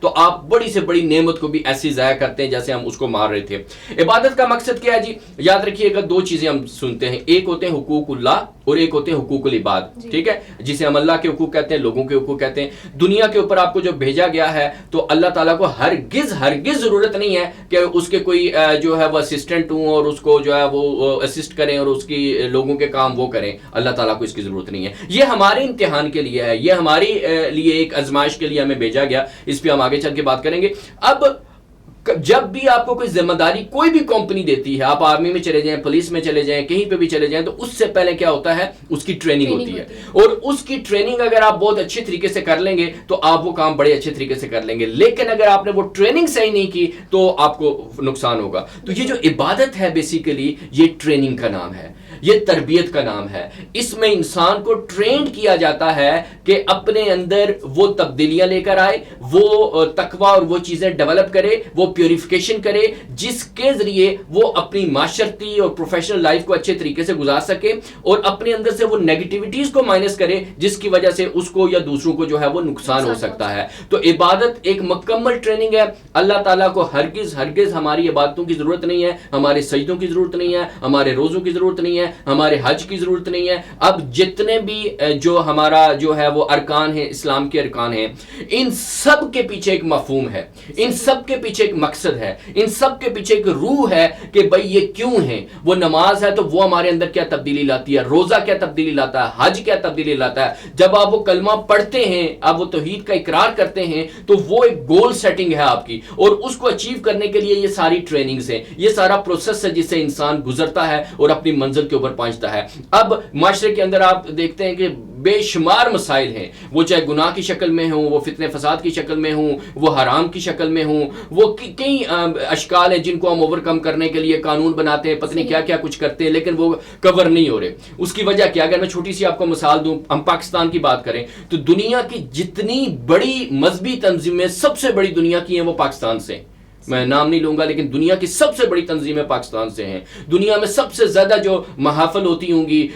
تو آپ بڑی سے بڑی نعمت کو بھی ایسی ضائع کرتے ہیں جیسے ہم اس کو مار رہے تھے. عبادت کا مقصد کیا ہے جی؟ یاد رکھیے گا دو چیزیں ہم سنتے ہیں, ایک ہوتے ہیں حقوق اللہ اور ایک ہوتے ہیں حقوق العباد. ٹھیک ہے, جسے ہم اللہ کے حقوق کہتے ہیں, لوگوں کے حقوق کہتے ہیں. دنیا کے اوپر آپ کو جو بھیجا گیا ہے تو اللہ تعالیٰ کو ہرگز ضرورت نہیں ہے کہ اس کے کوئی جو ہے وہ اسسٹنٹ ہوں اور اس کو جو ہے وہ اسسٹ کریں اور اس کی لوگوں کے کام وہ کریں. اللہ تعالیٰ کو اس کی ضرورت نہیں ہے. یہ ہمارے امتحان کے لیے ہے, یہ ہماری لیے ایک آزمائش کے لیے ہمیں بھیجا گیا. اس پہ ہم آگے چل کے بات کریں گے. اب جب بھی آپ کو کوئی ذمہ داری کوئی بھی کمپنی دیتی ہے, آپ آرمی میں چلے جائیں, پولیس میں چلے جائیں, کہیں پہ بھی چلے جائیں, تو اس سے پہلے کیا ہوتا ہے, اس کی ٹریننگ ہوتی ہے. اور اس کی ٹریننگ اگر آپ بہت اچھے طریقے سے کر لیں گے تو آپ وہ کام بڑے اچھے طریقے سے کر لیں گے. لیکن اگر آپ نے وہ ٹریننگ صحیح نہیں کی تو آپ کو نقصان ہوگا. تو یہ جو عبادت ہے بیسیکلی یہ ٹریننگ کا نام ہے, یہ تربیت کا نام ہے. اس میں انسان کو ٹرینڈ کیا جاتا ہے کہ اپنے اندر وہ تبدیلیاں لے کر آئے, وہ تقوی اور وہ چیزیں ڈیولپ کرے, وہ پیوریفیکیشن کرے جس کے ذریعے وہ اپنی معاشرتی اور پروفیشنل لائف کو اچھے طریقے سے گزار سکے, اور اپنے اندر سے وہ نیگیٹیوٹیز کو مائنس کرے جس کی وجہ سے اس کو یا دوسروں کو جو ہے وہ نقصان ہو سکتا ہے. تو عبادت ایک مکمل ٹریننگ ہے. اللہ تعالیٰ کو ہرگز ہماری عبادتوں کی ضرورت نہیں ہے, ہمارے سجدوں کی ضرورت نہیں ہے, ہمارے روزوں کی ضرورت نہیں ہے, ہمارے حج کی ضرورت نہیں ہے. اب جتنے بھی جو ہمارا جو ہے وہ ارکان ہیں, اسلام کے ارکان ہیں, ان سب کے پیچھے ایک مفہوم ہے, ان سب کے پیچھے ایک مقصد ہے, ان سب کے پیچھے ایک روح ہے کہ بھئی یہ کیوں ہے. وہ نماز ہے تو وہ ہمارے اندر کیا تبدیلی لاتی ہے, روزہ کیا تبدیلی لاتا ہے, حج کیا تبدیلی لاتا ہے. جب آپ وہ کلمہ پڑھتے ہیں, آپ وہ توحید کا اقرار کرتے ہیں, تو وہ ایک گول سیٹنگ ہے آپ کی, اور اس کو اچیو کرنے کے لیے یہ ساری ٹریننگز ہیں, یہ سارا پروسیس ہے جس سے انسان گزرتا ہے اور اپنی منزل کے اوپر پہنچتا ہے. اب معاشرے کے اندر آپ دیکھتے ہیں کہ بے شمار مسائل ہیں, وہ چاہے گناہ کی شکل میں ہوں, وہ فتنے فساد کی شکل میں ہوں, وہ حرام کی شکل میں ہوں, وہ کئی اشکال ہیں جن کو ہم اوور کم کرنے کے لیے قانون بناتے ہیں, پتہ نہیں کیا کیا کچھ کرتے ہیں, لیکن وہ کور نہیں ہو رہے. اس کی وجہ کیا؟ اگر میں چھوٹی سی آپ کو مثال دوں, ہم پاکستان کی بات کریں تو دنیا کی جتنی بڑی مذہبی تنظیمیں سب سے بڑی دنیا کی ہیں وہ پاکستان سے, میں نام نہیں لوں گا, لیکن دنیا کی سب سے بڑی تنظیمیں پاکستان سے ہیں. دنیا میں سب سے زیادہ جو محافل ہوتی ہوں گی,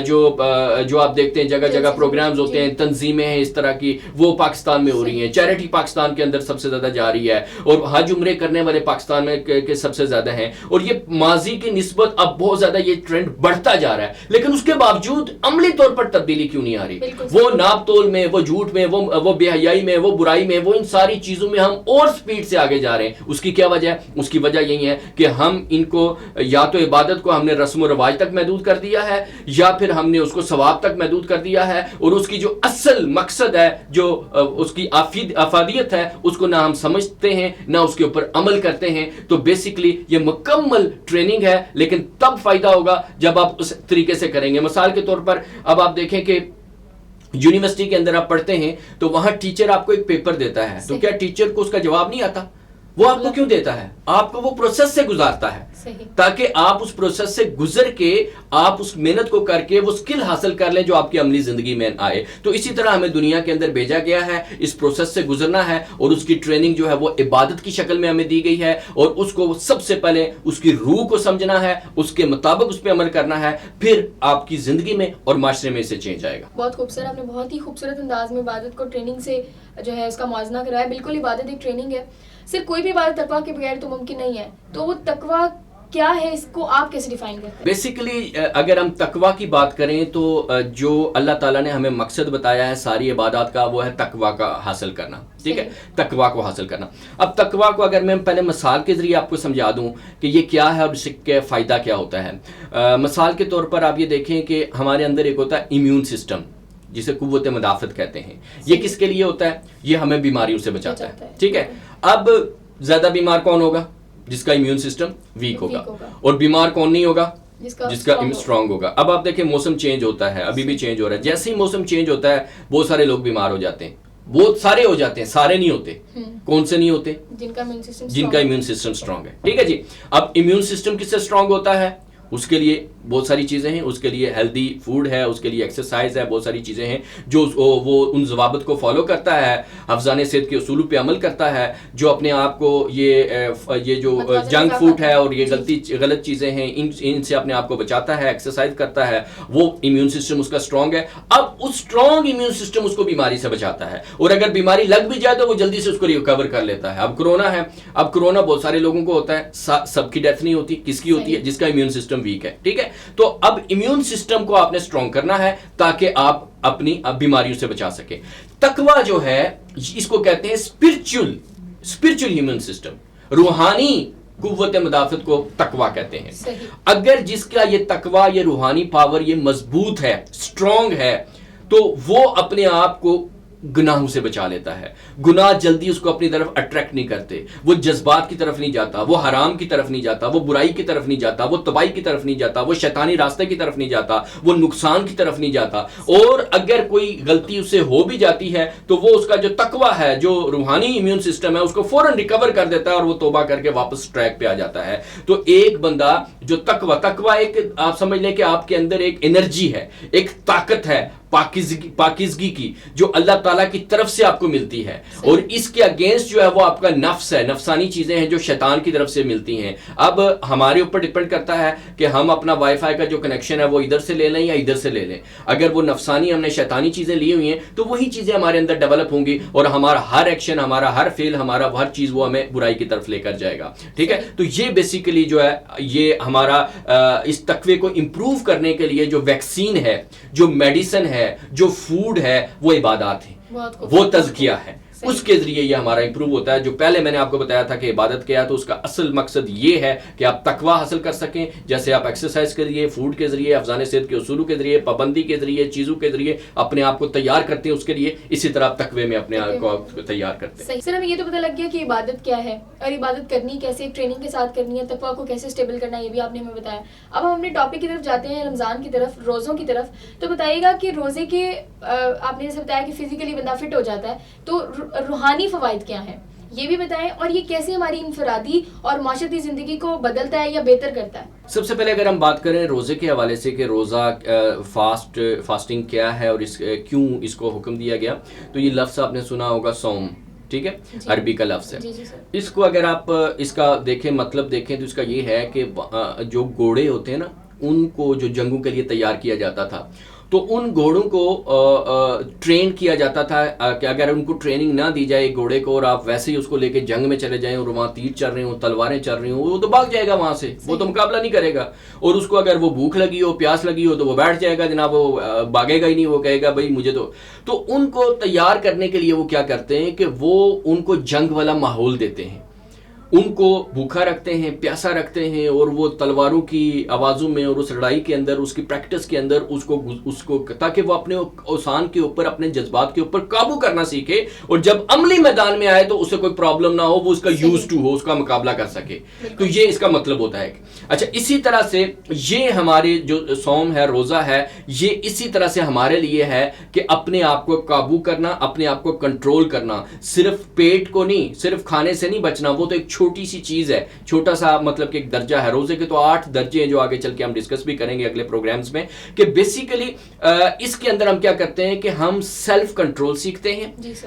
جو آپ دیکھتے ہیں جگہ جگہ پروگرامز ہوتے ہیں, تنظیمیں ہیں اس طرح کی, وہ پاکستان میں ہو رہی ہیں. چیریٹی پاکستان کے اندر سب سے زیادہ جا رہی ہے, اور حج عمرے کرنے والے پاکستان میں کے سب سے زیادہ ہیں. اور یہ ماضی کی نسبت اب بہت زیادہ یہ ٹرینڈ بڑھتا جا رہا ہے, لیکن اس کے باوجود عملی طور پر تبدیلی کیوں نہیں آ رہی؟ وہ ناپ تول میں, وہ جھوٹ میں, وہ بے حیائی میں, وہ برائی میں, وہ ان ساری چیزوں میں ہم اور سپیڈ سے آگے جا رہے ہیں. اس کی کیا وجہ ہے؟ اس کی وجہ یہی ہے کہ ہم ان کو یا تو عبادت کو ہم نے رسم و رواج تک محدود کر دیا ہے, یا پھر ہم نے اس کو ثواب تک محدود کر دیا ہے, اور اس کی جو اصل مقصد ہے, جو اس کی افادیت ہے, اس کو نہ ہم سمجھتے ہیں نہ اس کے اوپر عمل کرتے ہیں. تو بیسیکلی یہ مکمل ٹریننگ ہے, لیکن تب فائدہ ہوگا جب آپ اس طریقے سے کریں گے. مثال کے طور پر اب آپ دیکھیں کہ یونیورسٹی کے اندر آپ پڑھتے ہیں تو وہاں ٹیچر آپ کو ایک پیپر دیتا ہے, تو کیا ٹیچر کو اس کا جواب نہیں آتا؟ وہ آپ کو کیوں دیتا ہے؟ آپ کو وہ پروسیس سے گزارتا ہے تاکہ آپ اس پروسیس سے گزر کے آپ اس محنت کو کر کے وہ سکل حاصل کر لیں جو آپ کی عملی زندگی میں آئے. تو اسی طرح ہمیں دنیا کے اندر بھیجا گیا ہے, اس پروسیس سے گزرنا ہے, اور اس کی ٹریننگ جو ہے وہ عبادت کی شکل میں ہمیں دی گئی ہے, اور اس کو سب سے پہلے اس کی روح کو سمجھنا ہے, اس کے مطابق اس پہ عمل کرنا ہے, پھر آپ کی زندگی میں اور معاشرے میں اسے چینج آئے گا. بہت خوبصورت, آپ نے بہت ہی خوبصورت انداز میں عبادت کو ٹریننگ سے جو ہے اس کا موازنہ کرایا. بالکل عبادت ایک ٹریننگ ہے, صرف کوئی بھی عبادت تقویٰ کے بغیر تو ممکن نہیں ہے. تو وہ تقویٰ کیا ہے, اس کو آپ کیسے ڈیفائن کرتے ہیں؟ بیسیکلی اگر ہم تقویٰ کی بات کریں تو جو اللہ تعالیٰ نے ہمیں مقصد بتایا ہے ساری عبادات کا, وہ ہے تقویٰ کا حاصل کرنا. ٹھیک ہے, تقویٰ کو حاصل کرنا. اب تقویٰ کو اگر میں پہلے مثال کے ذریعے آپ کو سمجھا دوں کہ یہ کیا ہے اور اس کے فائدہ کیا ہوتا ہے. مثال کے طور پر آپ یہ دیکھیں کہ ہمارے اندر ایک ہوتا ہے امیون سسٹم, جسے قوت مدافعت کہتے ہیں. یہ کس کے لیے ہوتا ہے؟ یہ ہمیں بیماریوں سے بچاتا ہے. ٹھیک ہے, اب زیادہ بیمار کون ہوگا؟ جس کا امیون سسٹم ویک ہوگا. اور بیمار کون نہیں ہوگا؟ جس کا اسٹرانگ ہوگا. اب آپ دیکھیں موسم چینج ہوتا ہے, ابھی بھی چینج ہو رہا ہے. جیسے ہی موسم چینج ہوتا ہے بہت سارے لوگ بیمار ہو جاتے ہیں, بہت سارے ہو جاتے ہیں, سارے نہیں ہوتے. کون سے نہیں ہوتے؟ جن کا امیون سسٹم اسٹرانگ ہے. ٹھیک ہے جی, اب امیون سسٹم کس سے اسٹرانگ ہوتا ہے؟ اس کے لیے بہت ساری چیزیں ہیں, اس کے لیے ہیلدی فوڈ ہے, اس کے لیے ایکسرسائز ہے, بہت ساری چیزیں ہیں جو وہ ان ضوابط کو فالو کرتا ہے, حفظان صحت کے اصولوں پہ عمل کرتا ہے, جو اپنے آپ کو یہ جو جنک فوڈ ہے اور یہ غلط چیزیں ہیں ان سے اپنے آپ کو بچاتا ہے, ایکسرسائز کرتا ہے, وہ امیون سسٹم اس کا اسٹرانگ ہے. اب اس اسٹرانگ امیون سسٹم اس کو بیماری سے بچاتا ہے, اور اگر بیماری لگ بھی جائے تو وہ جلدی سے اس کو ریکور کر لیتا ہے. اب کرونا ہے, اب کرونا بہت سارے لوگوں کو ہوتا ہے, سب کی ڈیتھ نہیں ہوتی, کس کی ہوتی ہے؟ جس کا امیون سسٹم ویک ہے. ٹھیک ہے, تو اب امیون سسٹم کو آپ نے اسٹرانگ کرنا ہے تاکہ آپ اپنی بیماریوں سے بچا سکیں. تقویٰ جو ہے اس کو کہتے ہیں اسپرچل امیون سسٹم, روحانی قوت مدافعت کو تقویٰ کہتے ہیں. اگر جس کا یہ تقویٰ, یہ روحانی پاور یہ مضبوط ہے, اسٹرانگ ہے, تو وہ اپنے آپ کو گناہوں سے بچا لیتا ہے. گناہ جلدی اس کو اپنی طرف اٹریکٹ نہیں کرتے, وہ جذبات کی طرف نہیں جاتا, وہ حرام کی طرف نہیں جاتا, وہ برائی کی طرف نہیں جاتا, وہ تباہی کی طرف نہیں جاتا, وہ شیطانی راستے کی طرف نہیں جاتا, وہ نقصان کی طرف نہیں جاتا. اور اگر کوئی غلطی اسے ہو بھی جاتی ہے تو وہ اس کا جو تقویٰ ہے, جو روحانی امیون سسٹم ہے, اس کو فوراً ریکور کر دیتا ہے اور وہ توبہ کر کے واپس ٹریک پہ آ جاتا ہے. تو ایک بندہ جو تقویٰ ایک آپ سمجھ لیں کہ آپ کے اندر ایک انرجی ہے, ایک طاقت ہے پاکیزگی کی, جو اللہ تعالیٰ کی طرف سے آپ کو ملتی ہے, اور اس کے اگینسٹ جو ہے وہ آپ کا نفس ہے, نفسانی چیزیں ہیں جو شیطان کی طرف سے ملتی ہیں. اب ہمارے اوپر ڈپینڈ کرتا ہے کہ ہم اپنا وائی فائی کا جو کنیکشن ہے وہ ادھر سے لے لیں یا ادھر سے لے لیں. اگر وہ نفسانی, ہم نے شیطانی چیزیں لی ہوئی ہیں تو وہی چیزیں ہمارے اندر ڈیولپ ہوں گی, اور ہمارا ہر ایکشن, ہمارا ہر فیل, ہمارا ہر چیز وہ ہمیں برائی کی طرف لے کر جائے گا. ٹھیک ہے, تو یہ بیسیکلی جو ہے یہ ہمارا اس تقوی کو امپروو کرنے کے لیے جو ویکسین ہے, جو میڈیسن ہے, جو فوڈ ہے, وہ عبادات ہیں, وہ تزکیہ ہے. اس کے ذریعے یہ ہمارا امپروو ہوتا ہے. جو پہلے میں نے آپ کو بتایا تھا کہ عبادت کیا ہے, تو اس کا اصل مقصد یہ ہے کہ آپ تقویٰ حاصل کر سکیں. جیسے آپ ایکسرسائز کے ذریعے, فوڈ کے ذریعے, حفظان صحت کے اصولوں کے ذریعے, پابندی کے ذریعے, چیزوں کے ذریعے اپنے آپ کو تیار کرتے ہیں اس کے لیے, اسی طرح آپ تقوی میں اپنے آپ کو تیار کرتے ہیں. صحیح. سر ہمیں یہ تو پتہ لگ گیا کہ عبادت کیا ہے اور عبادت کرنی کیسے, ٹریننگ کے ساتھ کرنی ہے, تقویٰ کو کیسے اسٹیبل کرنا ہے, یہ بھی آپ نے ہمیں بتایا. اب ہم اپنے ٹاپک کی طرف جاتے ہیں, رمضان کی طرف, روزوں کی طرف. تو بتائیے گا کہ روزے کے آپ نے جیسے بتایا کہ فزیکلی بندہ فٹ ہو جاتا ہے, تو روحانی فوائد کیا ہے یہ بھی بتائیں, اور یہ کیسے ہماری انفرادی اور معاشرتی زندگی کو بدلتا ہے یا بہتر کرتا ہے. سب سے پہلے اگر ہم بات کریں روزے کے حوالے سے کہ روزہ فاسٹنگ کیا ہے اور کیوں اس کو حکم دیا گیا, تو یہ لفظ آپ نے سنا ہوگا صوم. ٹھیک ہے, عربی کا لفظ ہے. اس کو اگر آپ اس کا دیکھیں, مطلب دیکھیں, تو اس کا یہ ہے کہ جو گھوڑے ہوتے ہیں نا, ان کو جو جنگوں کے لیے تیار کیا جاتا تھا, تو ان گھوڑوں کو ٹرین کیا جاتا تھا کہ اگر ان کو ٹریننگ نہ دی جائے گھوڑے کو, اور آپ ویسے ہی اس کو لے کے جنگ میں چلے جائیں اور وہاں تیر چل رہے ہوں, تلواریں چل رہی ہوں, وہ تو بھاگ جائے گا وہاں سے, وہ تو مقابلہ نہیں کرے گا. اور اس کو اگر وہ بھوک لگی ہو, پیاس لگی ہو, تو وہ بیٹھ جائے گا جناب, وہ بھاگے گا ہی نہیں, وہ کہے گا بھائی مجھے تو ان کو تیار کرنے کے لیے وہ کیا کرتے ہیں کہ وہ ان کو جنگ والا ماحول دیتے ہیں, ان کو بھوکا رکھتے ہیں, پیاسا رکھتے ہیں, اور وہ تلواروں کی آوازوں میں اور اس لڑائی کے اندر, اس کی پریکٹس کے اندر اس کو تاکہ وہ اپنے اوسان کے اوپر, اپنے جذبات کے اوپر قابو کرنا سیکھے, اور جب عملی میدان میں آئے تو اسے کوئی پرابلم نہ ہو, وہ اس کا یوز ٹو ہو, اس کا مقابلہ کر سکے. تو یہ اس کا مطلب ہوتا ہے. اچھا, اسی طرح سے یہ ہمارے جو صوم ہے, روزہ ہے, یہ اسی طرح سے ہمارے لیے ہے کہ اپنے آپ کو قابو کرنا, اپنے آپ کو کنٹرول کرنا, صرف پیٹ کو نہیں, صرف کھانے سے نہیں بچنا, وہ تو ایک چھوٹی سی چیز ہے, چھوٹا سا مطلب کہ ایک درجہ ہے. روزے کے تو 8 درجے ہیں جو آگے چل کے ہم ڈسکس بھی کریں گے اگلے پروگرامز میں, کہ بیسیکلی اس کے اندر ہم کیا کرتے ہیں کہ ہم سیلف کنٹرول سیکھتے ہیں,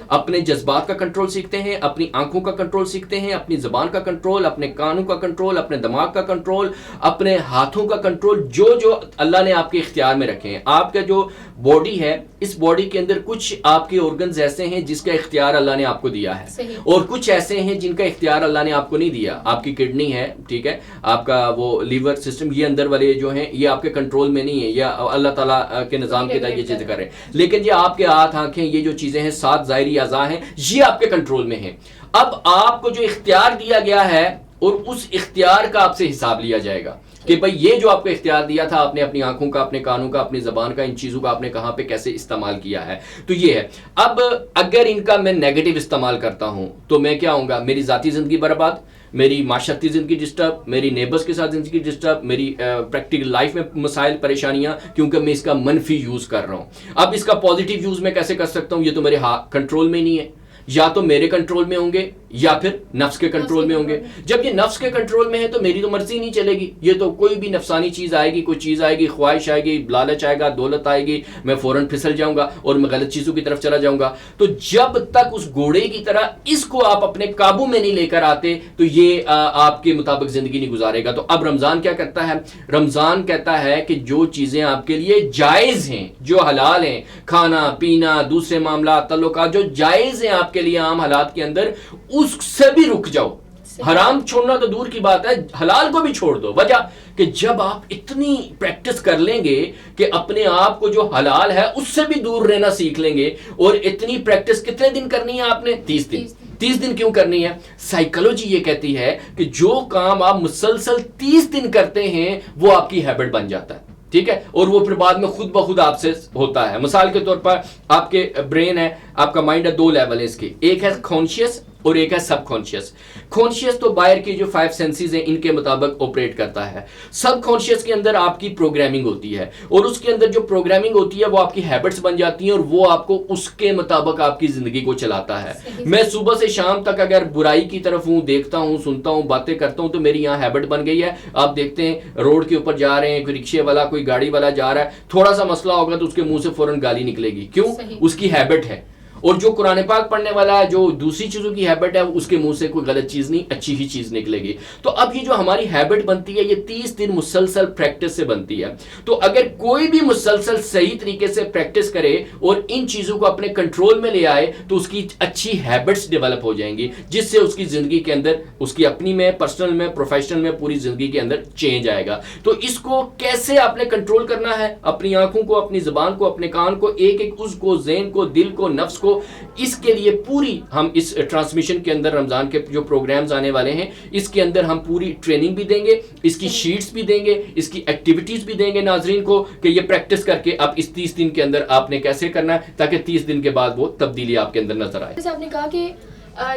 اپنے جذبات کا کنٹرول سیکھتے ہیں, اپنی آنکھوں کا کنٹرول سیکھتے ہیں, اپنی زبان کا کنٹرول, اپنے کانوں کا کنٹرول, اپنے دماغ کا کنٹرول, اپنے ہاتھوں کا کنٹرول, جو اللہ نے آپ کے اختیار میں رکھے ہیں. آپ کا جو باڈی ہے, اس باڈی کے اندر کچھ آپ کے آرگنز ایسے ہیں جس کا اختیار اللہ نے آپ کو دیا ہے, اور کچھ ایسے ہیں جن کا اختیار اللہ نے آپ کو نہیں دیا. آپ کی کڈنی ہے, ٹھیک ہے, آپ کا وہ لیور سسٹم, یہ اندر والے جو ہیں یہ آپ کے کنٹرول میں نہیں ہے, یا اللہ تعالیٰ کے نظام کے تحت یہ چیزیں کر رہے ہیں. لیکن یہ آپ کے ہاتھ, آنکھیں, یہ جو چیزیں ہیں, 7 ظاہری اعضاء ہیں, یہ آپ کے کنٹرول میں ہیں. اب آپ کو جو اختیار دیا گیا ہے, اور اس اختیار کا آپ سے حساب لیا جائے گا کہ بھئی یہ جو آپ کو اختیار دیا تھا, آپ نے اپنی آنکھوں کا, اپنے کانوں کا, اپنی زبان کا, ان چیزوں کا آپ نے کہاں پہ کیسے استعمال کیا ہے. تو یہ ہے. اب اگر ان کا میں نیگیٹو استعمال کرتا ہوں تو میں کیا ہوں گا, میری ذاتی زندگی برباد, میری معاشرتی زندگی ڈسٹرب, میری نیبرز کے ساتھ زندگی ڈسٹرب, میری پریکٹیکل لائف میں مسائل, پریشانیاں, کیونکہ میں اس کا منفی یوز کر رہا ہوں. اب اس کا پازیٹیو یوز میں کیسے کر سکتا ہوں, یہ تو میرے کنٹرول میں نہیں ہے. یا تو میرے کنٹرول میں ہوں گے, یا پھر نفس کے کنٹرول میں ہوں گے. جب یہ نفس کے کنٹرول میں ہے تو میری تو مرضی نہیں چلے گی, یہ تو کوئی بھی نفسانی چیز آئے گی, کوئی چیز آئے گی, خواہش آئے گی, لالچ آئے گا, دولت آئے گی, میں فوراً پھسل جاؤں گا اور میں غلط چیزوں کی طرف چلا جاؤں گا. تو جب تک اس گھوڑے کی طرح اس کو آپ اپنے قابو میں نہیں لے کر آتے تو یہ آپ کے مطابق زندگی نہیں گزارے گا. تو اب رمضان کیا کرتا ہے؟ رمضان کہتا ہے کہ جو چیزیں آپ کے لیے جائز ہیں, جو حلال ہیں, کھانا پینا, دوسرے معاملات, تعلقات جو جائز ہیں آپ کے لیے عام حالات کے اندر, اس سے بھی رک جاؤ. حرام چھوڑنا تو دور کی بات ہے, حلال کو بھی چھوڑ دو. وجہ کہ جب آپ اتنی پریکٹس کر لیں گے کہ اپنے آپ کو جو حلال ہے اس سے بھی دور رہنا سیکھ لیں گے, اور اتنی پریکٹس کتنے دن کرنی ہے آپ نے؟ 30 دن. 30 دن کیوں کرنی ہے؟ سائیکالوجی یہ کہتی ہے کہ جو کام آپ مسلسل 30 دن کرتے ہیں وہ آپ کی ہیبٹ بن جاتا ہے, ٹھیک ہے, اور وہ پھر بعد میں خود بخود آپ سے ہوتا ہے. مثال کے طور پر آپ کے برین ہے, آپ کا مائنڈ ہے, 2 لیول ہے اس کے, ایک ہے کانشیس اور ایک ہے سب کانشیس. کانشیس تو باہر کی جو 5 سینسز ہیں ان کے مطابق آپریٹ کرتا ہے. سب کانشیس کے اندر آپ کی پروگرامنگ ہوتی ہے, اور اس کے اندر جو پروگرامنگ ہوتی ہے وہ آپ کی ہیبٹس بن جاتی ہیں, اور وہ آپ کو اس کے مطابق آپ کی زندگی کو چلاتا ہے. میں صبح سے شام تک اگر برائی کی طرف ہوں, دیکھتا ہوں, سنتا ہوں, باتیں کرتا ہوں, تو میری یہاں ہیبٹ بن گئی ہے. آپ دیکھتے ہیں روڈ کے اوپر جا رہے ہیں, کوئی رکشے والا, کوئی گاڑی والا جا رہا ہے, تھوڑا سا مسئلہ ہوگا تو اس کے منہ سے فوراً گالی نکلے گی. کیوں؟ اس کی ہیبٹ ہے. اور جو قرآن پاک پڑھنے والا ہے, جو دوسری چیزوں کی ہیبٹ ہے, اس کے منہ سے کوئی غلط چیز نہیں, اچھی ہی چیز نکلے گی. تو اب یہ جو ہماری ہیبٹ بنتی ہے یہ 30 دن مسلسل پریکٹس سے بنتی ہے. تو اگر کوئی بھی مسلسل صحیح طریقے سے پریکٹس کرے اور ان چیزوں کو اپنے کنٹرول میں لے آئے تو اس کی اچھی ہیبٹس ڈیولپ ہو جائیں گی, جس سے اس کی زندگی کے اندر, اس کی اپنی میں, پرسنل میں, پروفیشنل میں, پوری زندگی کے اندر چینج آئے گا. تو اس کو کیسے آپ نے کنٹرول کرنا ہے؟ اپنی آنکھوں کو, اپنی زبان کو, اپنے کان کو, ایک ایک عضو کو, ذہن کو, دل کو, نفس کو, اس کے لیے پوری ہم اس ٹرانسمیشن کے اندر رمضان کے جو پروگرامز آنے والے ہیں اس کے اندر ہم پوری ٹریننگ بھی دیں گے, اس کی شیٹس بھی دیں گے, اس کی ایکٹیویٹیز بھی دیں گے ناظرین کو کہ یہ پریکٹس کر کے اب اس 30 دن کے اندر آپ نے کیسے کرنا ہے تاکہ 30 دن کے بعد وہ تبدیلی آپ کے اندر نظر آئے. جیسے آپ نے کہا کہ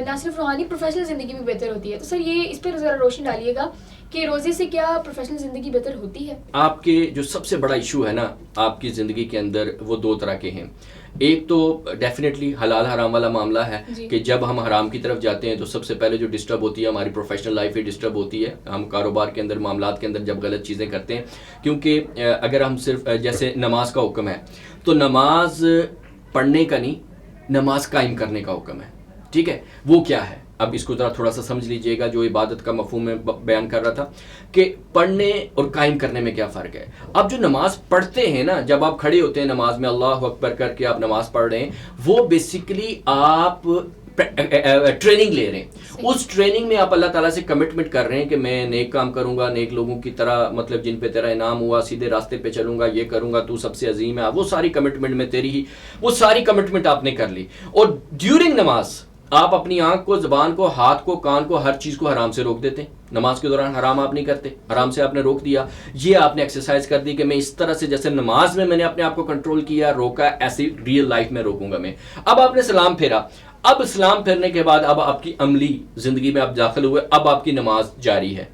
نہ صرف روحانی, پروفیشنل زندگی بھی بہتر ہوتی ہے, تو سر یہ اس پہ ذرا روشنی ڈالیے گا کہ روزے سے کیا پروفیشنل زندگی بہتر ہوتی ہے؟ آپ کے جو سب سے بڑا ایشو ہے نا آپ کی زندگی کے اندر وہ 2 طرح کے ہیں. ایک تو ڈیفینیٹلی حلال حرام والا معاملہ ہے کہ جب ہم حرام کی طرف جاتے ہیں تو سب سے پہلے جو ڈسٹرب ہوتی ہے ہماری پروفیشنل لائف ہی ڈسٹرب ہوتی ہے. ہم کاروبار کے اندر, معاملات کے اندر جب غلط چیزیں کرتے ہیں, کیونکہ اگر ہم صرف جیسے نماز کا حکم ہے تو نماز پڑھنے کا نہیں, نماز قائم کرنے کا حکم ہے, ٹھیک ہے. وہ کیا ہے؟ اب اس کو ذرا تھوڑا سا سمجھ لیجئے گا, جو عبادت کا مفہوم میں بیان کر رہا تھا کہ پڑھنے اور قائم کرنے میں کیا فرق ہے. اب جو نماز پڑھتے ہیں نا, جب آپ کھڑے ہوتے ہیں نماز میں اللہ اکبر کر کے آپ نماز پڑھ رہے ہیں, وہ بیسیکلی آپ ٹریننگ لے رہے ہیں. اس ٹریننگ میں آپ اللہ تعالیٰ سے کمٹمنٹ کر رہے ہیں کہ میں نیک کام کروں گا, نیک لوگوں کی طرح, مطلب جن پہ تیرا انعام ہوا, سیدھے راستے پہ چلوں گا, یہ کروں گا, تو سب سے عظیم ہے. وہ ساری کمٹمنٹ میں تیری ہی, وہ ساری کمٹمنٹ آپ نے کر لی. اور ڈیورنگ نماز آپ اپنی آنکھ کو, زبان کو, ہاتھ کو, کان کو, ہر چیز کو حرام سے روک دیتے ہیں. نماز کے دوران حرام آپ نہیں کرتے, حرام سے آپ نے روک دیا. یہ آپ نے ایکسرسائز کر دی کہ میں اس طرح سے جیسے نماز میں نے اپنے آپ کو کنٹرول کیا, روکا, ایسی ریئل لائف میں روکوں گا میں. اب آپ نے سلام پھیرا, اب سلام پھیرنے کے بعد اب آپ کی عملی زندگی میں آپ داخل ہوئے, اب آپ کی نماز جاری ہے.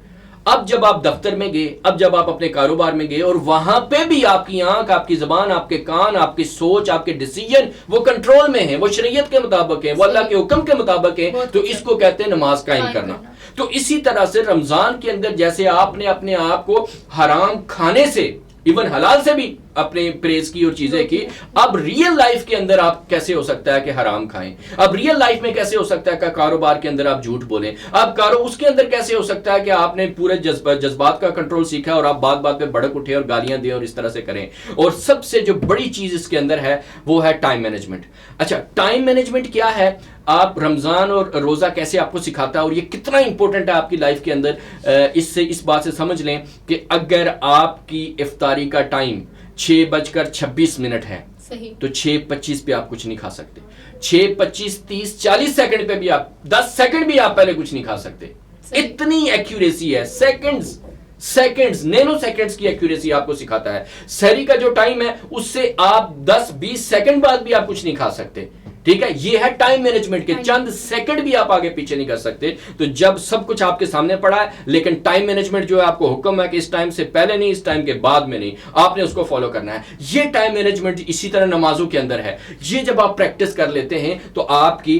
اب جب آپ دفتر میں گئے, اب جب آپ اپنے کاروبار میں گئے اور وہاں پہ بھی آپ کی آنکھ, آپ کی زبان, آپ کے کان, آپ کی سوچ, آپ کے ڈیسیجن وہ کنٹرول میں ہیں, وہ شریعت کے مطابق ہیں, وہ اللہ کے حکم کے مطابق ہیں, تو اس کو کہتے ہیں نماز قائم کرنا. تو اسی طرح سے رمضان کے اندر جیسے آپ نے اپنے آپ کو حرام کھانے سے, ایون حلال سے بھی اپنے پریز کی اور چیزیں کی, اب ریئل لائف کے اندر آپ کیسے ہو سکتا ہے کہ حرام کھائیں؟ اب ریئل لائف میں کیسے ہو سکتا ہے کہ کاروبار کے اندر آپ جھوٹ بولیں؟ اب اس کے اندر کیسے ہو سکتا ہے کہ آپ نے پورے جذبات کا کنٹرول سیکھا اور آپ بات بات پہ بڑک اٹھے اور گالیاں دیں اور اس طرح سے کریں؟ اور سب سے جو بڑی چیز اس کے اندر ہے وہ ہے ٹائم مینجمنٹ. اچھا, ٹائم مینجمنٹ کیا ہے؟ آپ رمضان اور روزہ کیسے آپ کو سکھاتا ہے اور یہ کتنا امپورٹنٹ ہے آپ کی لائف کے اندر, اس بات سے سمجھ لیں کہ اگر آپ کی افطاری کا ٹائم 6:26 ہے تو 6:25 پہ آپ کچھ نہیں کھا سکتے. 6:25, 30, 40 سیکنڈ پہ بھی آپ 10 سیکنڈ بھی آپ پہلے کچھ نہیں کھا سکتے. اتنی ایکیوریسی ہے, سیکنڈز نینو سیکنڈز کی ایکیوریسی آپ کو سکھاتا ہے. سحری کا جو ٹائم ہے اس سے آپ 10-20 سیکنڈ بعد بھی آپ کچھ نہیں کھا سکتے. ٹھیک ہے, یہ ہے ٹائم مینجمنٹ کے چند سیکنڈ بھی آپ آگے پیچھے نہیں کر سکتے. تو جب سب کچھ آپ کے سامنے پڑا ہے لیکن ٹائم مینجمنٹ جو ہے آپ کو حکم ہے کہ اس ٹائم سے پہلے نہیں, اس ٹائم کے بعد میں نہیں, آپ نے اس کو فالو کرنا ہے. یہ ٹائم مینجمنٹ اسی طرح نمازوں کے اندر ہے. یہ جب آپ پریکٹس کر لیتے ہیں تو آپ کی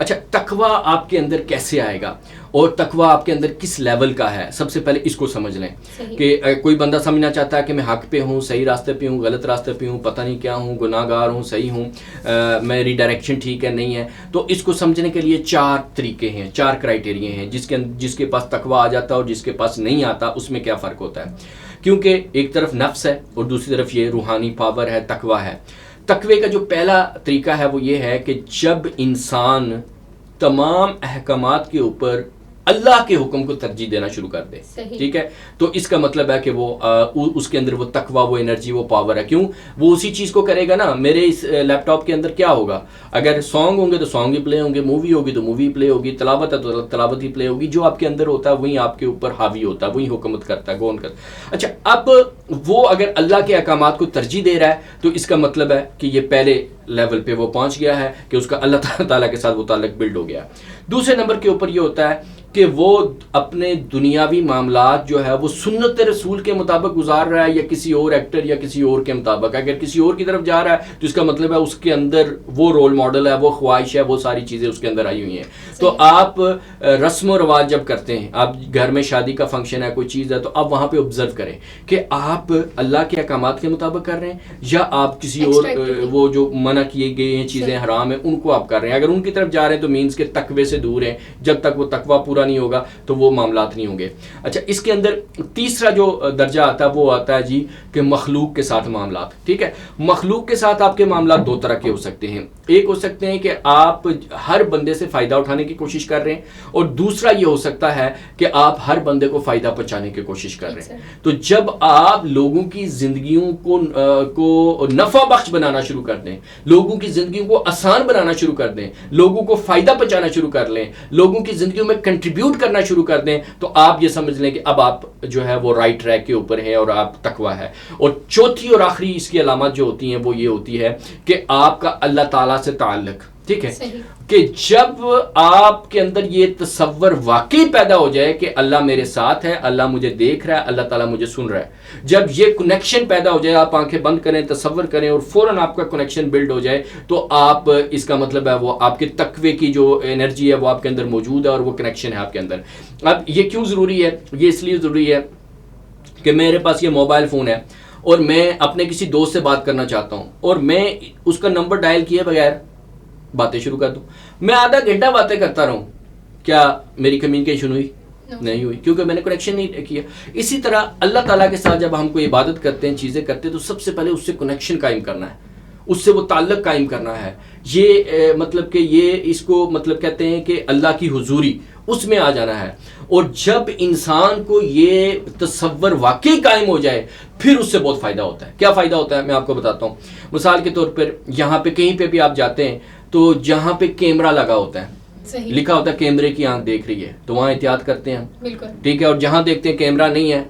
اچھا تقوی آپ کے اندر کیسے آئے گا اور تقوی آپ کے اندر کس لیول کا ہے، سب سے پہلے اس کو سمجھ لیں کہ کوئی بندہ سمجھنا چاہتا ہے کہ میں حق پہ ہوں، صحیح راستے پہ ہوں، غلط راستے پہ ہوں، پتہ نہیں کیا ہوں، گناہ گار ہوں، صحیح ہوں، میری ڈائریکشن ٹھیک ہے نہیں ہے. تو اس کو سمجھنے کے لیے 4 طریقے ہیں، 4 کرائٹیریا ہیں جس کے پاس تقوی آ جاتا ہے اور جس کے پاس نہیں آتا اس میں کیا فرق ہوتا ہے. کیونکہ ایک طرف نفس ہے اور دوسری طرف یہ روحانی پاور ہے، تقوی ہے. تقوی کا جو پہلا طریقہ ہے وہ یہ ہے کہ جب انسان تمام احکامات کے اوپر اللہ کے حکم کو ترجیح دینا شروع کر دے، ٹھیک ہے، تو اس کا مطلب ہے کہ وہ اس کے اندر وہ تقوی، وہ انرجی، وہ پاور ہے. کیوں؟ وہ اسی چیز کو کرے گا نا. میرے اس لیپ ٹاپ کے اندر کیا ہوگا؟ اگر سانگ ہوں گے تو سانگ ہی پلے ہوں گے، مووی ہوگی تو مووی پلے ہوگی، تلاوت ہے تو تلاوت ہی پلے ہوگی. جو آپ کے اندر ہوتا ہے وہی آپ کے اوپر حاوی ہوتا ہے، وہی حکومت کرتا ہے، گون کرتا ہے. اچھا اب وہ اگر اللہ کے احکامات کو ترجیح دے رہا ہے تو اس کا مطلب ہے کہ یہ پہلے لیول پہ وہ پہنچ گیا ہے کہ اس کا اللہ تعالیٰ کے ساتھ وہ تعلق بلڈ ہو گیا. دوسرے نمبر کے اوپر یہ ہوتا ہے کہ وہ اپنے دنیاوی معاملات جو ہے وہ سنت رسول کے مطابق گزار رہا ہے یا کسی اور ایکٹر یا کسی اور کے مطابق. اگر کسی اور کی طرف جا رہا ہے تو اس کا مطلب ہے اس کے اندر وہ رول ماڈل ہے، وہ خواہش ہے، وہ ساری چیزیں اس کے اندر آئی ہوئی ہیں. تو آپ رسم و رواج جب کرتے ہیں، آپ گھر میں شادی کا فنکشن ہے، کوئی چیز ہے، تو آپ وہاں پہ آبزرو کریں کہ آپ اللہ کے احکامات کے مطابق کر رہے ہیں یا آپ کسی اور وہ جو منع کیے گئے ہیں چیزیں حرام ہیں ان کو آپ کر رہے ہیں. اگر ان کی طرف جا رہے ہیں تو مینس کہ تقوی سے دور ہیں. جب تک وہ تقوی پورا نہیں ہوگا تو وہ معاملات نہیں ہوں گے. اچھا اس کے اندر تیسرا جو درجہ آتا ہے وہ آتا ہے جی کہ مخلوق کے ساتھ معاملات. ٹھیک ہے، مخلوق کے ساتھ آپ کے معاملات 2 طرح کے ہو سکتے ہیں. ایک ہو سکتے ہیں کہ آپ ہر بندے سے فائدہ اٹھانے کی کوشش کر رہے ہیں، اور دوسرا یہ ہو سکتا ہے کہ آپ ہر بندے کو فائدہ پہنچانے کی کوشش کر رہے ہیں. تو جب آپ لوگوں کی زندگیوں کو نفع بخش بنانا شروع کر دیں، لوگوں کی زندگیوں کو آسان بنانا شروع کر دیں، لوگوں کو فائدہ پہنچانا شروع کر لیں، لوگوں کی زندگیوں میں کنٹریبیوٹ کرنا شروع کر دیں، تو آپ یہ سمجھ لیں کہ اب آپ جو ہے وہ رائٹ ٹریک کے اوپر ہیں اور آپ تقوی ہے. اور چوتھی اور آخری اس کی علامات جو ہوتی ہیں وہ یہ ہوتی ہے کہ آپ کا اللہ تعالیٰ سے تعلق. ٹھیک ہے، کہ جب آپ کے اندر یہ تصور واقعی پیدا ہو جائے کہ اللہ میرے ساتھ ہے، اللہ مجھے دیکھ رہا ہے، اللہ تعالیٰ مجھے سن رہا ہے، جب یہ کنیکشن پیدا ہو جائے، آپ آنکھیں بند کریں، تصور کریں اور فوراً آپ کا کنیکشن بلڈ ہو جائے، تو آپ اس کا مطلب ہے وہ آپ کے تقوی کی جو انرجی ہے وہ آپ کے اندر موجود ہے اور وہ کنیکشن ہے آپ کے اندر. اب یہ کیوں ضروری ہے؟ یہ اس لیے ضروری ہے کہ میرے پاس یہ موبائل فون ہے اور میں اپنے کسی دوست سے بات کرنا چاہتا ہوں اور میں اس کا نمبر ڈائل کیے بغیر باتیں شروع کر دوں، میں آدھا گھنٹہ باتیں کرتا رہوں، کیا میری کمیونیکیشن ہوئی؟ نہیں ہوئی، کیونکہ میں نے کنیکشن نہیں کیا. اسی طرح اللہ تعالیٰ کے ساتھ جب ہم کوئی عبادت کرتے ہیں، چیزیں کرتے ہیں، تو سب سے پہلے اس سے کنیکشن قائم کرنا ہے، اس سے وہ تعلق قائم کرنا ہے. یہ مطلب کہ یہ اس کو مطلب کہتے ہیں کہ اللہ کی حضوری، اس میں آ جانا ہے. اور جب انسان کو یہ تصور واقعی قائم ہو جائے پھر اس سے بہت فائدہ ہوتا ہے. کیا فائدہ ہوتا ہے میں آپ کو بتاتا ہوں. مثال کے طور پر یہاں پہ کہیں پہ بھی آپ جاتے ہیں تو جہاں پہ کیمرہ لگا ہوتا ہے، لکھا ہوتا ہے کیمرے کی آنکھ دیکھ رہی ہے، تو وہاں احتیاط کرتے ہیں ہم. ٹھیک ہے، اور جہاں دیکھتے ہیں کیمرہ نہیں ہے،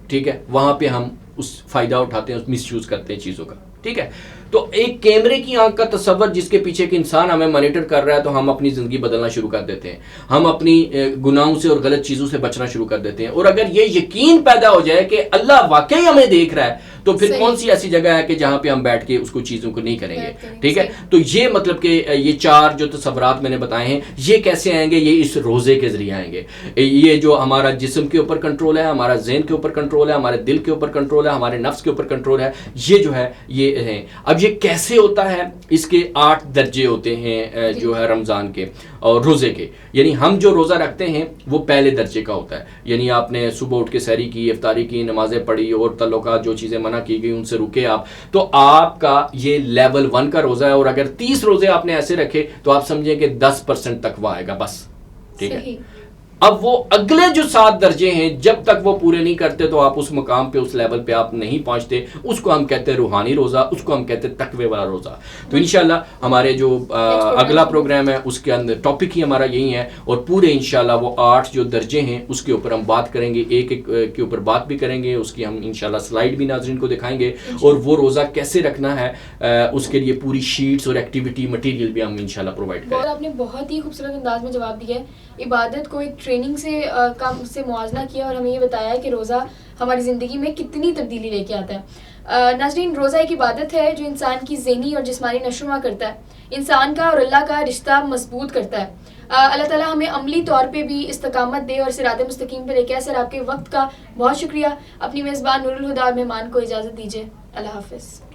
ٹھیک ہے، وہاں پہ ہم اس فائدہ اٹھاتے ہیں، مس یوز کرتے ہیں چیزوں کا. ٹھیک ہے، تو ایک کیمرے کی آنکھ کا تصور جس کے پیچھے ایک انسان ہمیں مانیٹر کر رہا ہے، تو ہم اپنی زندگی بدلنا شروع کر دیتے ہیں، ہم اپنی گناہوں سے اور غلط چیزوں سے بچنا شروع کر دیتے ہیں. اور اگر یہ یقین پیدا ہو جائے کہ اللہ واقعی ہمیں دیکھ رہا ہے، تو پھر کون سی ایسی جگہ ہے کہ جہاں پہ ہم بیٹھ کے اس کو چیزوں کو نہیں کریں گے. ٹھیک ہے، تو یہ مطلب کہ یہ 4 جو تصورات میں نے بتائے ہیں، یہ کیسے آئیں گے؟ یہ اس روزے کے ذریعے آئیں گے. یہ جو ہمارا جسم کے اوپر کنٹرول ہے، ہمارا ذہن کے اوپر کنٹرول ہے، ہمارے دل کے اوپر کنٹرول ہے، ہمارے نفس کے اوپر کنٹرول ہے، یہ جو ہے یہ ہیں. اب یہ کیسے ہوتا ہے؟ اس کے 8 درجے ہوتے ہیں جو ہے رمضان کے اور روزے کے. یعنی ہم جو روزہ رکھتے ہیں وہ پہلے درجے کا ہوتا ہے، یعنی آپ نے صبح اٹھ کے سحری کی، افطاری کی، نمازیں پڑھی اور تعلقات جو چیزیں منع کی گئی ان سے رکے آپ، تو آپ کا یہ لیول 1 کا روزہ ہے. اور اگر 30 روزے آپ نے ایسے رکھے تو آپ سمجھیں کہ 10% تقویٰ آئے گا بس. ٹھیک ہے، اب وہ اگلے جو 7 درجے ہیں جب تک وہ پورے نہیں کرتے تو آپ اس مقام پہ، اس لیول پہ آپ نہیں پہنچتے. اس کو ہم کہتے ہیں روحانی روزہ، اس کو ہم کہتے ہیں تقوی والا روزہ. تو انشاءاللہ ہمارے جو اگلا پروگرام ہے اس کے اندر ٹاپک ہی ہمارا یہی ہے، اور پورے انشاءاللہ وہ 8 جو درجے ہیں اس کے اوپر ہم بات کریں گے، ایک ایک کے اوپر بات بھی کریں گے. اس کی ہم انشاءاللہ سلائیڈ بھی ناظرین کو دکھائیں گے، اور وہ روزہ کیسے رکھنا ہے اس کے لیے پوری شیٹس اور ایکٹیویٹی مٹیریل بھی ہم انشاءاللہ پرووائڈ کریں. اور آپ نے بہت ہی خوبصورت انداز میں جواب دیا ہے. عبادت کو ایک ٹریننگ سے موازنہ کیا اور ہمیں یہ بتایا کہ روزہ ہماری زندگی میں کتنی تبدیلی لے کے آتا ہے. ناظرین، روزہ ایک عبادت ہے جو انسان کی ذہنی اور جسمانی نشوونما کرتا ہے، انسان کا اور اللہ کا رشتہ مضبوط کرتا ہے. اللہ تعالیٰ ہمیں عملی طور پہ بھی استقامت دے اور صراط مستقیم پہ لے کے. سر آپ کے وقت کا بہت شکریہ. اپنی میزبان نور الہدا اور مہمان کو اجازت دیجیے. اللہ حافظ.